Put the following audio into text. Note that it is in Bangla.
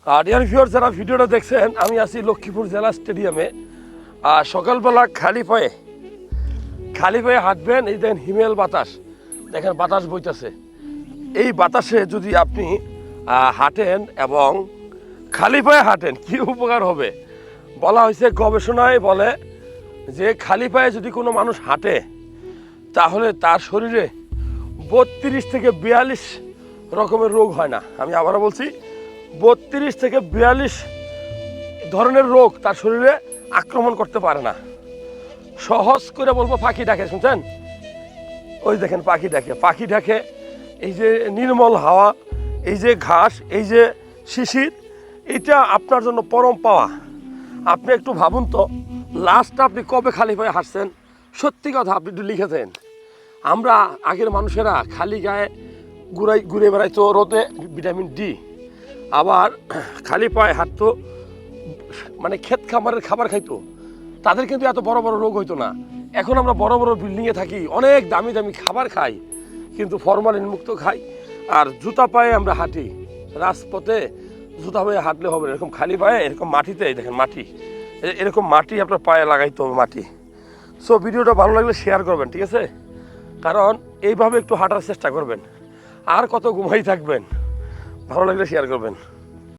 আর ডিয়ার ভিউয়ার যারা ভিডিওটা দেখছেন, আমি আছি লক্ষ্মীপুর জেলা স্টেডিয়ামে। আর সকালবেলা খালি পায়ে হাঁটবেন। এই দেখেন হিমেল বাতাস, দেখেন বাতাস বইতেছে। এই বাতাসে যদি আপনি হাঁটেন এবং খালি পায়ে হাঁটেন, কি উপকার হবে বলা হয়েছে, গবেষণায় বলে যে খালি পায়ে যদি কোনো মানুষ হাঁটে তাহলে তার শরীরে 32 থেকে 42 রকমের রোগ হয় না। আমি আবারও বলছি, 32 থেকে 42 ধরনের রোগ তার শরীরে আক্রমণ করতে পারে না। সহজ করে বলবো, পাখি ডাকে, শুনছেন? ওই দেখেন পাখি ডাকে। এই যে নির্মল হাওয়া, এই যে ঘাস, এই যে শিশির, এটা আপনার জন্য পরম পাওয়া। আপনি একটু ভাবুন তো, লাস্ট আপনি কবে খালি পায়ে হাঁটছেন? সত্যি কথা আপনি একটু লিখে দেন। আমরা আগের মানুষেরা খালি গায়ে ঘুরে বেড়াইতো রোদে, ভিটামিন ডি, আবার খালি পায়ে হাঁটতো, মানে ক্ষেত খামারের খাবার খাইতো। তাদের কিন্তু এত বড় বড় রোগ হইতো না। এখন আমরা বড় বড় বিল্ডিংয়ে থাকি, অনেক দামি দামি খাবার খাই, কিন্তু ফরমালিন মুক্ত খাই। আর জুতা পায়ে আমরা হাঁটি, রাজপথে জুতা পায়ে হাঁটলে হবে না। এরকম খালি পায়ে, এরকম মাটিতে, দেখেন মাটি, এরকম মাটি আপনার পায়ে লাগাইতে হবে, মাটি। সো ভিডিওটা ভালো লাগলে শেয়ার করবেন, ঠিক আছে? কারণ এইভাবে একটু হাঁটার চেষ্টা করবেন। আর কত ঘুমাই থাকবেন? ভালো লাগলে শেয়ার করবেন।